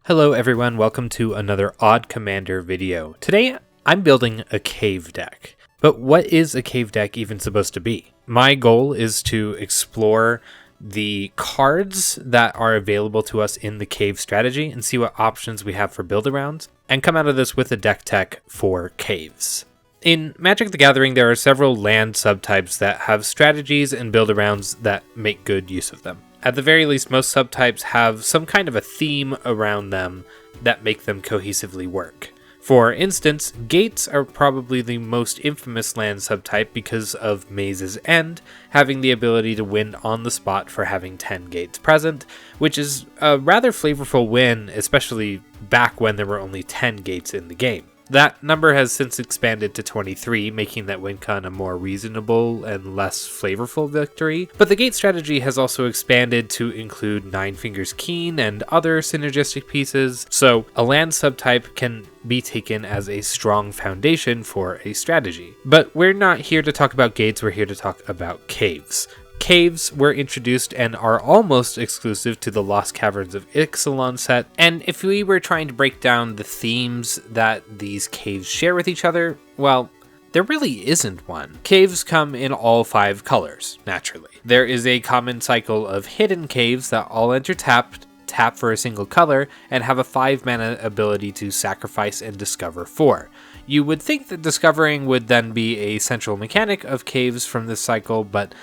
Hello everyone, welcome to another Odd Commander video. Today, I'm building a cave deck. But what is a cave deck even supposed to be? My goal is to explore the cards that are available to us in the cave strategy and see what options we have for build-arounds, and come out of this with a deck tech for caves. In Magic the Gathering, there are several land subtypes that have strategies and build-arounds that make good use of them. At the very least, most subtypes have some kind of a theme around them that make them cohesively work. For instance, gates are probably the most infamous land subtype because of Maze's End having the ability to win on the spot for having 10 gates present, which is a rather flavorful win, especially back when there were only 10 gates in the game. That number has since expanded to 23, making that win con a more reasonable and less flavorful victory. But the gate strategy has also expanded to include Nine Fingers Keen and other synergistic pieces, so a land subtype can be taken as a strong foundation for a strategy. But we're not here to talk about gates, we're here to talk about caves. Caves were introduced and are almost exclusive to the Lost Caverns of Ixalan set, and if we were trying to break down the themes that these caves share with each other, well, there really isn't one. Caves come in all 5 colors, naturally. There is a common cycle of hidden caves that all enter tapped, tap for a single color, and have a 5 mana ability to sacrifice and discover 4. You would think that discovering would then be a central mechanic of caves from this cycle, but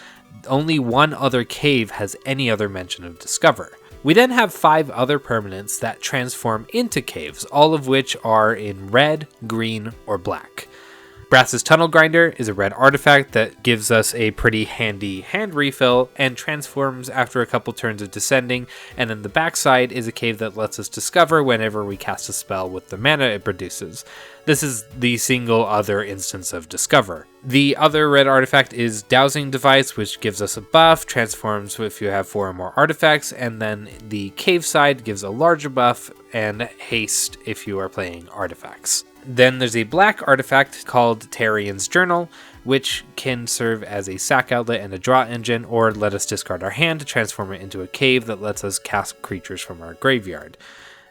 only one other cave has any other mention of discover. We then have 5 other permanents that transform into caves, all of which are in red, green, or black. Brass's Tunnel Grinder is a red artifact that gives us a pretty handy hand refill and transforms after a couple turns of descending, and then the backside is a cave that lets us discover whenever we cast a spell with the mana it produces. This is the single other instance of discover. The other red artifact is Dowsing Device, which gives us a buff, transforms if you have 4 or more artifacts, and then the cave side gives a larger buff and haste if you are playing artifacts. Then there's a black artifact called Tarian's Journal, which can serve as a sack outlet and a draw engine, or let us discard our hand to transform it into a cave that lets us cast creatures from our graveyard.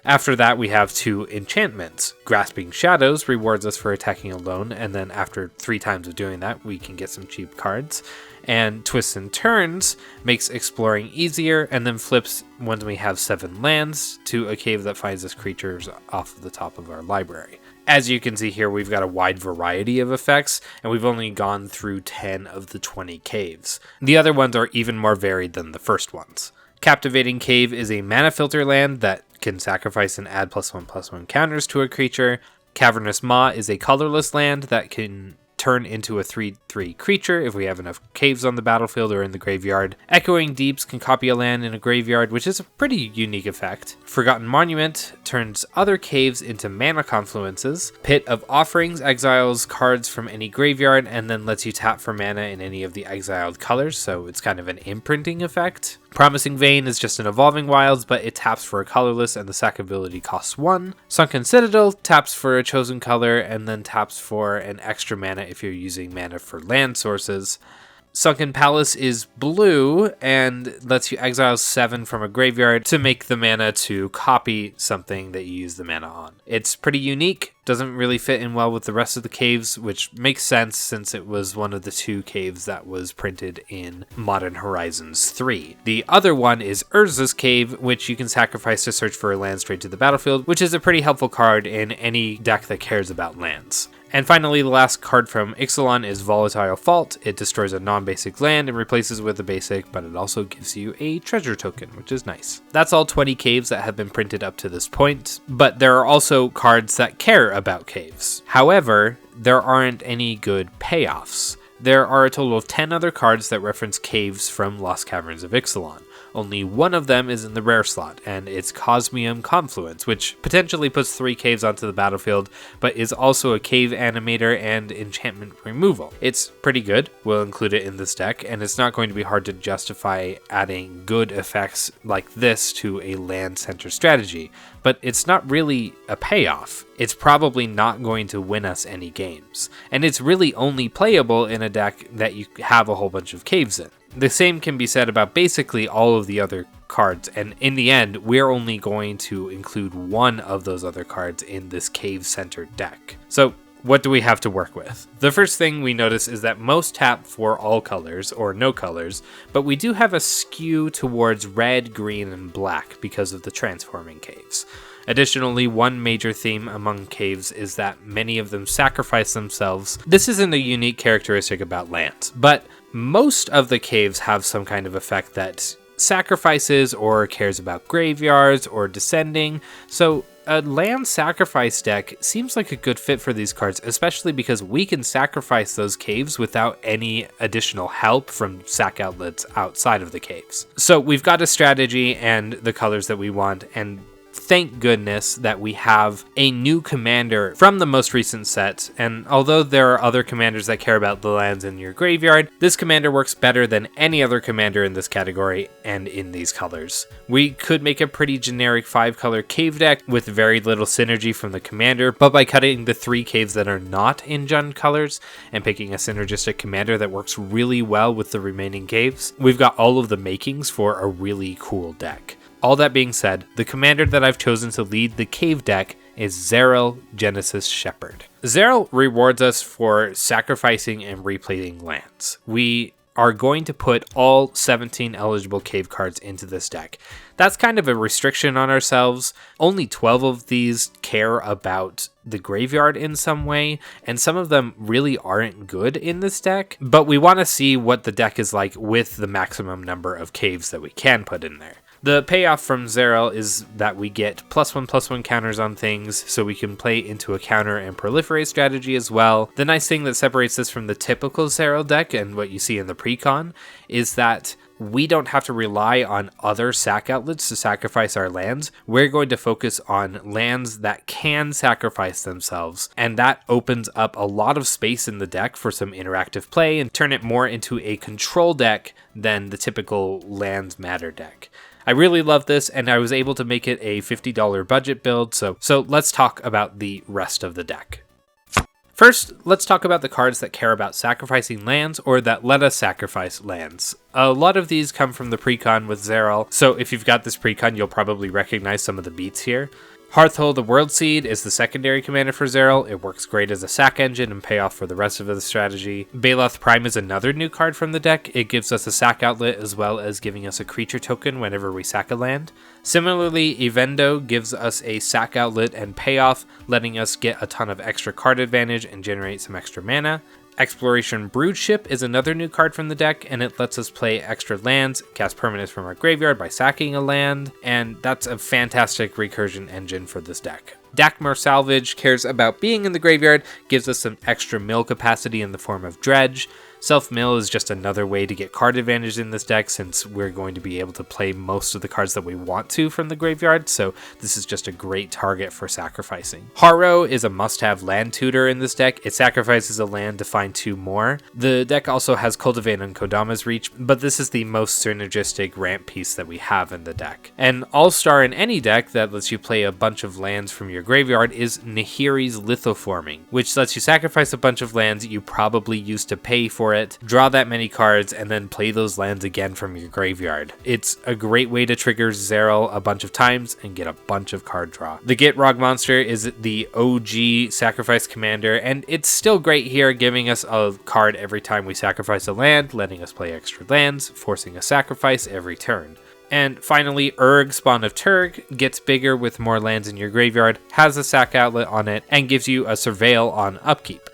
After that, we have 2 enchantments. Grasping Shadows rewards us for attacking alone, and then after 3 times of doing that, we can get some cheap cards. And Twists and Turns makes exploring easier, and then flips when we have 7 lands to a cave that finds us creatures off of the top of our library. As you can see here, we've got a wide variety of effects, and we've only gone through 10 of the 20 caves. The other ones are even more varied than the first ones. Captivating Cave is a mana filter land that can sacrifice and add +1/+1 counters to a creature. Cavernous Maw is a colorless land that can turn into a 3/3 creature if we have enough caves on the battlefield or in the graveyard. Echoing Deeps can copy a land in a graveyard, which is a pretty unique effect. Forgotten Monument turns other caves into mana confluences. Pit of Offerings exiles cards from any graveyard and then lets you tap for mana in any of the exiled colors, so it's kind of an imprinting effect. Promising Vein is just an Evolving Wilds, but it taps for a colorless and the sack ability costs 1. Sunken Citadel taps for a chosen color and then taps for an extra mana if you're using mana for land sources. Sunken Palace is blue and lets you exile 7 from a graveyard to make the mana to copy something that you use the mana on. It's pretty unique, doesn't really fit in well with the rest of the caves, which makes sense since it was one of the 2 caves that was printed in Modern Horizons 3. The other one is Urza's Cave, which you can sacrifice to search for a land straight to the battlefield, which is a pretty helpful card in any deck that cares about lands. And finally, the last card from Ixalan is Volatile Fault. It destroys a non-basic land and replaces with a basic, but it also gives you a treasure token, which is nice. That's all 20 caves that have been printed up to this point, but there are also cards that care about caves. However, there aren't any good payoffs. There are a total of 10 other cards that reference caves from Lost Caverns of Ixalan. Only one of them is in the rare slot, and it's Cosmium Confluence, which potentially puts 3 caves onto the battlefield, but is also a cave animator and enchantment removal. It's pretty good, we'll include it in this deck, and it's not going to be hard to justify adding good effects like this to a land center strategy. but it's not really a payoff. It's probably not going to win us any games. And it's really only playable in a deck that you have a whole bunch of caves in. The same can be said about basically all of the other cards, and in the end, we're only going to include one of those other cards in this cave-centered deck. So, what do we have to work with? The first thing we notice is that most tap for all colors, or no colors, but we do have a skew towards red, green, and black because of the transforming caves. Additionally, one major theme among caves is that many of them sacrifice themselves. This isn't a unique characteristic about lands, but most of the caves have some kind of effect that sacrifices or cares about graveyards or descending, so a land sacrifice deck seems like a good fit for these cards, especially because we can sacrifice those caves without any additional help from sack outlets outside of the caves. So we've got a strategy and the colors that we want, and thank goodness that we have a new commander from the most recent set, and although there are other commanders that care about the lands in your graveyard, this commander works better than any other commander in this category and in these colors. We could make a pretty generic 5-color cave deck with very little synergy from the commander, but by cutting the 3 caves that are not in Jund colors and picking a synergistic commander that works really well with the remaining caves, we've got all of the makings for a really cool deck. All that being said, the commander that I've chosen to lead the cave deck is Zerael Genesis Shepherd. Zerael rewards us for sacrificing and replaying lands. We are going to put all 17 eligible cave cards into this deck. That's kind of a restriction on ourselves. Only 12 of these care about the graveyard in some way, and some of them really aren't good in this deck, but we want to see what the deck is like with the maximum number of caves that we can put in there. The payoff from Zerael is that we get +1/+1 counters on things, so we can play into a counter and proliferate strategy as well. The nice thing that separates this from the typical Zerael deck and what you see in the precon is that we don't have to rely on other sack outlets to sacrifice our lands. We're going to focus on lands that can sacrifice themselves, and that opens up a lot of space in the deck for some interactive play and turn it more into a control deck than the typical lands matter deck. I really love this, and I was able to make it a $50 budget build, so let's talk about the rest of the deck. First, let's talk about the cards that care about sacrificing lands or that let us sacrifice lands. A lot of these come from the precon with Zerael, so if you've got this precon, you'll probably recognize some of the beats here. Hearthhold the World Seed is the secondary commander for Zerael. It works great as a sack engine and payoff for the rest of the strategy. Baloth Prime is another new card from the deck. It gives us a sack outlet as well as giving us a creature token whenever we sack a land. Similarly, Evendo gives us a sack outlet and payoff, letting us get a ton of extra card advantage and generate some extra mana. Exploration Broodship is another new card from the deck, and it lets us play extra lands, cast permanents from our graveyard by sacking a land, and that's a fantastic recursion engine for this deck. Dakmar Salvage cares about being in the graveyard, gives us some extra mill capacity in the form of Dredge. Self-mill is just another way to get card advantage in this deck since we're going to be able to play most of the cards that we want to from the graveyard, so this is just a great target for sacrificing. Harrow is a must-have land tutor in this deck. It sacrifices a land to find 2 more. The deck also has Cultivate and Kodama's Reach, but this is the most synergistic ramp piece that we have in the deck. An all-star in any deck that lets you play a bunch of lands from your graveyard is Nahiri's Lithoforming, which lets you sacrifice a bunch of lands you probably used to pay for it, draw that many cards, and then play those lands again from your graveyard. It's a great way to trigger Zerael a bunch of times and get a bunch of card draw. The Gitrog monster is the OG sacrifice commander, and it's still great here, giving us a card every time we sacrifice a land, letting us play extra lands, forcing a sacrifice every turn. And finally, Urg, Spawn of Turg, gets bigger with more lands in your graveyard, has a sack outlet on it, and gives you a Surveil on upkeep.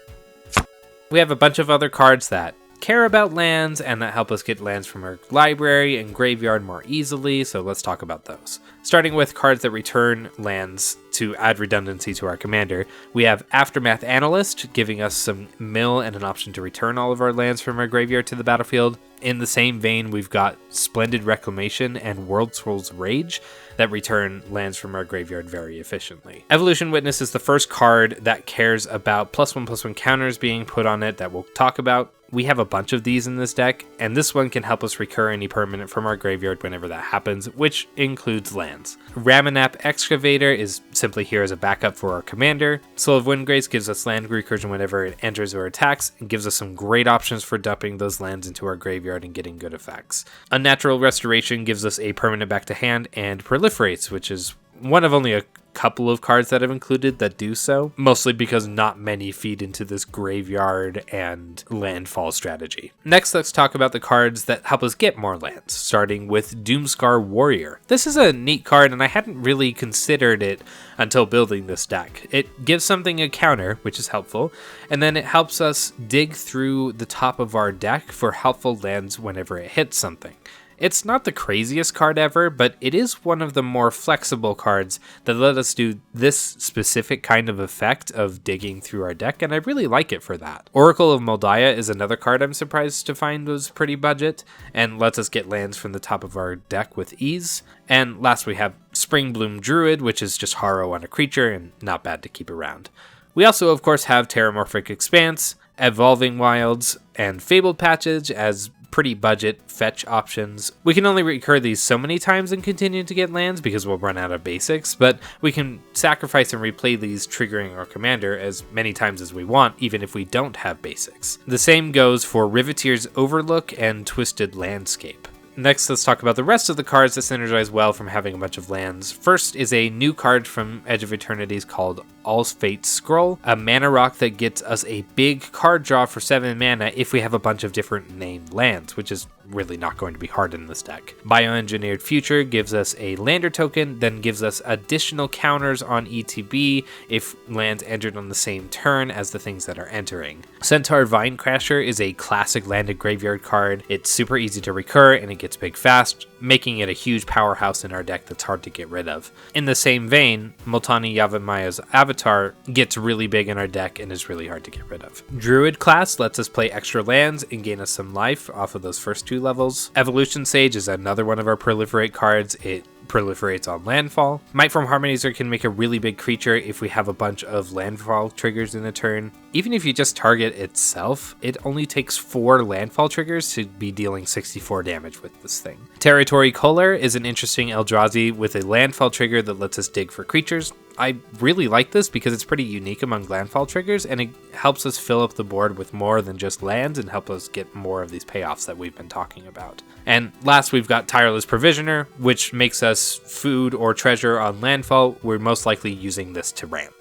We have a bunch of other cards that care about lands and that help us get lands from our library and graveyard more easily, so let's talk about those. Starting with cards that return lands to add redundancy to our commander, we have Aftermath Analyst, giving us some mill and an option to return all of our lands from our graveyard to the battlefield. In the same vein, we've got Splendid Reclamation and World Soul's Rage that return lands from our graveyard very efficiently. Evolution Witness is the first card that cares about +1/+1 counters being put on it that we'll talk about. We have a bunch of these in this deck, and this one can help us recur any permanent from our graveyard whenever that happens, which includes lands. Ramanap Excavator is simply here as a backup for our commander. Soul of Windgrace gives us land recursion whenever it enters or attacks, and gives us some great options for dumping those lands into our graveyard and getting good effects. Unnatural Restoration gives us a permanent back to hand, and Proliferates, which is one of only a couple of cards that I've included that do so, mostly because not many feed into this graveyard and landfall strategy. Next, let's talk about the cards that help us get more lands, starting with Doomscar Warrior. This is a neat card, and I hadn't really considered it until building this deck. It gives something a counter, which is helpful, and then it helps us dig through the top of our deck for helpful lands whenever it hits something. It's not the craziest card ever, but it is one of the more flexible cards that let us do this specific kind of effect of digging through our deck, and I really like it for that. Oracle of Moldiah is another card I'm surprised to find was pretty budget, and lets us get lands from the top of our deck with ease. And last we have Springbloom Druid, which is just Horror on a creature, and not bad to keep around. We also, of course, have Terramorphic Expanse, Evolving Wilds, and Fabled Passage as pretty budget fetch options. We can only recur these so many times and continue to get lands because we'll run out of basics, but we can sacrifice and replay these triggering our commander as many times as we want, even if we don't have basics. The same goes for Riveteer's Overlook and Twisted Landscape. Next, let's talk about the rest of the cards that synergize well from having a bunch of lands. First is a new card from Edge of Eternities called Allfate's Scroll, a mana rock that gets us a big card draw for 7 mana if we have a bunch of different named lands, which is really not going to be hard in this deck. Bioengineered Future gives us a lander token, then gives us additional counters on ETB if lands entered on the same turn as the things that are entering. Centaur Vinecrasher is a classic landed graveyard card. It's super easy to recur and it gets big fast, making it a huge powerhouse in our deck that's hard to get rid of. In the same vein, Multani Yavimaya Avatar gets really big in our deck and is really hard to get rid of. Druid class lets us play extra lands and gain us some life off of those first 2 levels. Evolution Sage is another one of our proliferate cards. It proliferates on landfall. Mightform Harmonizer can make a really big creature if we have a bunch of landfall triggers in a turn. Even if you just target itself, it only takes 4 landfall triggers to be dealing 64 damage with this thing. Territory Color is an interesting Eldrazi with a landfall trigger that lets us dig for creatures. I really like this because it's pretty unique among landfall triggers, and it helps us fill up the board with more than just lands and help us get more of these payoffs that we've been talking about. And last, we've got Tireless Provisioner, which makes us food or treasure on landfall. We're most likely using this to ramp.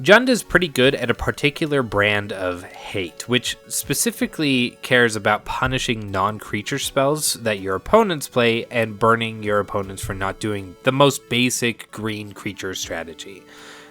Jund is pretty good at a particular brand of hate, which specifically cares about punishing non-creature spells that your opponents play and burning your opponents for not doing the most basic green creature strategy.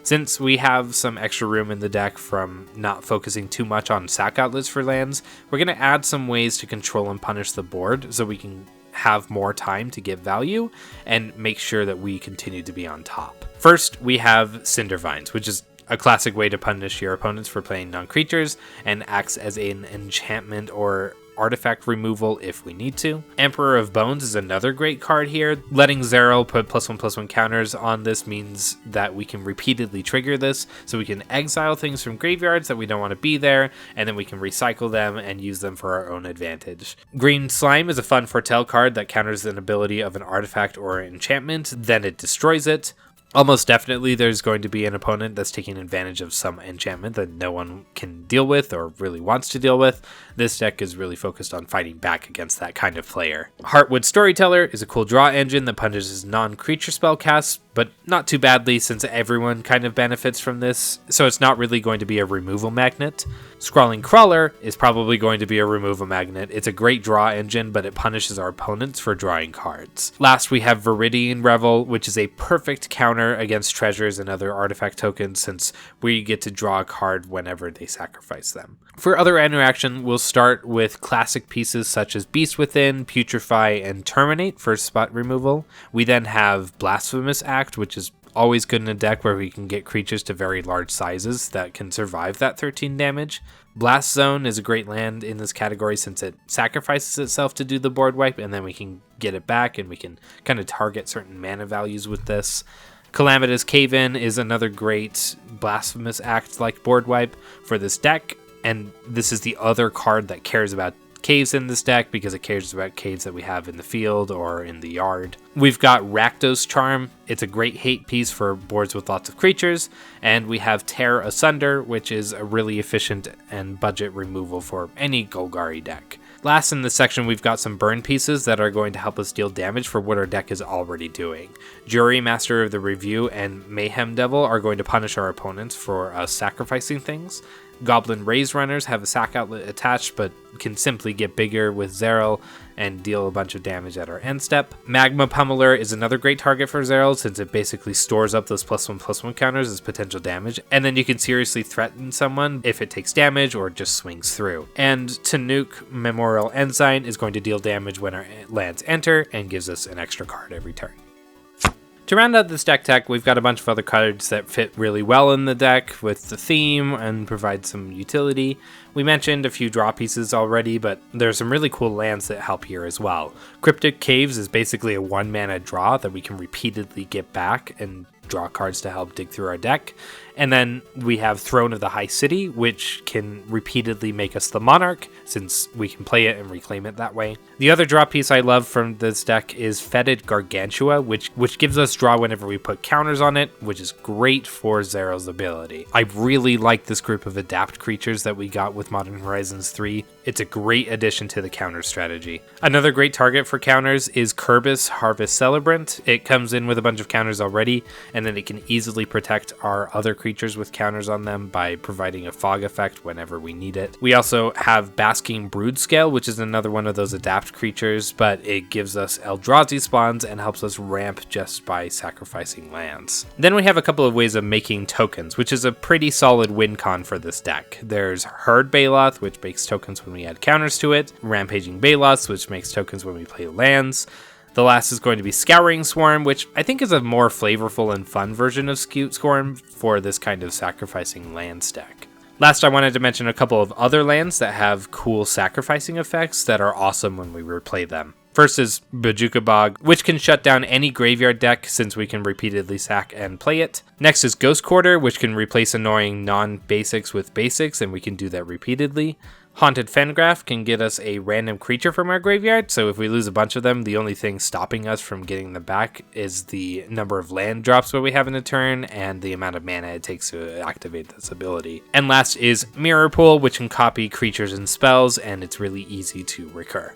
Since we have some extra room in the deck from not focusing too much on sack outlets for lands, we're going to add some ways to control and punish the board so we can have more time to get value and make sure that we continue to be on top. First, we have Cindervines, which is a classic way to punish your opponents for playing non-creatures and acts as an enchantment or artifact removal if we need to. Emperor of Bones is another great card here. Letting Zerael put +1/+1 counters on this means that we can repeatedly trigger this, so we can exile things from graveyards that we don't want to be there, and then we can recycle them and use them for our own advantage. Green Slime is a fun foretell card that counters an ability of an artifact or enchantment, then it destroys it. Almost definitely there's going to be an opponent that's taking advantage of some enchantment that no one can deal with or really wants to deal with. This deck is really focused on fighting back against that kind of player. Heartwood Storyteller is a cool draw engine that punishes non-creature spell casts, but not too badly since everyone kind of benefits from this, so it's not really going to be a removal magnet. Scrawling Crawler is probably going to be a removal magnet. It's a great draw engine, but it punishes our opponents for drawing cards. Last, we have Viridian Revel, which is a perfect counter against treasures and other artifact tokens since we get to draw a card whenever they sacrifice them. For other interaction, we'll start with classic pieces such as Beast Within, Putrefy, and Terminate for spot removal. We then have Blasphemous Act, which is always good in a deck where we can get creatures to very large sizes that can survive that 13 damage. Blast Zone is a great land in this category since it sacrifices itself to do the board wipe, and then we can get it back and we can kind of target certain mana values with this. Calamitous Cave-In is another great Blasphemous Act-like board wipe for this deck. and this is the other card that cares about caves in this deck because it cares about caves that we have in the field or in the yard. We've got Rakdos Charm. It's a great hate piece for boards with lots of creatures, and we have Tear Asunder, which is a really efficient and budget removal for any Golgari deck. Last in this section, we've got some burn pieces that are going to help us deal damage for what our deck is already doing. Jury, Master of the Review, and Mayhem Devil are going to punish our opponents for sacrificing things. Goblin Raise Runners have a sack outlet attached, but can simply get bigger with Zeril and deal a bunch of damage at our end step. Magma Pummeler is another great target for Zeril since it basically stores up those +1/+1 counters as potential damage, and then you can seriously threaten someone if it takes damage or just swings through. And Tanuki Memorial Ensign is going to deal damage when our lands enter and gives us an extra card every turn. To round out this deck tech, we've got a bunch of other cards that fit really well in the deck with the theme and provide some utility. We mentioned a few draw pieces already, but there's some really cool lands that help here as well. Cryptic Caves is basically a 1-mana draw that we can repeatedly get back and draw cards to help dig through our deck. And then we have Throne of the High City, which can repeatedly make us the Monarch, since we can play it and reclaim it that way. The other draw piece I love from this deck is Fetid Gargantua, which gives us draw whenever we put counters on it, which is great for Zeril's ability. I really like this group of adapt creatures that we got with Modern Horizons 3. It's a great addition to the counter strategy. Another great target for counters is Kerbis Harvest Celebrant. It comes in with a bunch of counters already, and then it can easily protect our other creatures with counters on them by providing a fog effect whenever we need it. We also have Basking Broodscale, which is another one of those adapt creatures, but it gives us Eldrazi spawns and helps us ramp just by sacrificing lands. Then we have a couple of ways of making tokens, which is a pretty solid win con for this deck. There's Herd Baloth, which makes tokens when we add counters to it, Rampaging Baloths, which makes tokens when we play lands. The last is going to be Scouring Swarm, which I think is a more flavorful and fun version of Swarm for this kind of sacrificing lands deck. Last, I wanted to mention a couple of other lands that have cool sacrificing effects that are awesome when we replay them. First is Bojuka Bog, which can shut down any graveyard deck since we can repeatedly sack and play it. Next is Ghost Quarter, which can replace annoying non-basics with basics, and we can do that repeatedly. Haunted Fengraf can get us a random creature from our graveyard, so if we lose a bunch of them, the only thing stopping us from getting them back is the number of land drops that we have in a turn and the amount of mana it takes to activate this ability. And last is Mirror Pool, which can copy creatures and spells, and it's really easy to recur.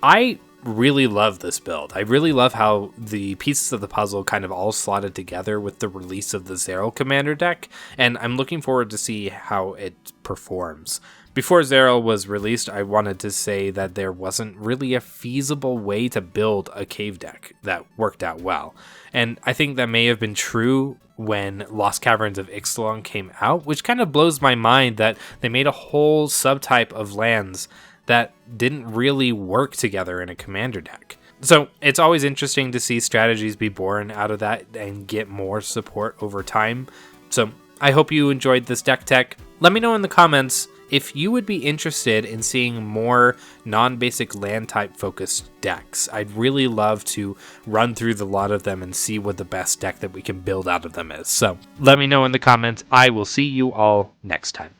I really love this build. I really love how the pieces of the puzzle kind of all slotted together with the release of the Zeril Commander deck, and I'm looking forward to see how it performs. Before Zeril was released, I wanted to say that there wasn't really a feasible way to build a cave deck that worked out well. And I think that may have been true when Lost Caverns of Ixalan came out, which kind of blows my mind that they made a whole subtype of lands that didn't really work together in a commander deck. So it's always interesting to see strategies be born out of that and get more support over time. So I hope you enjoyed this deck tech. Let me know in the comments if you would be interested in seeing more non-basic land type focused decks. I'd really love to run through the lot of them and see what the best deck that we can build out of them is. So let me know in the comments. I will see you all next time.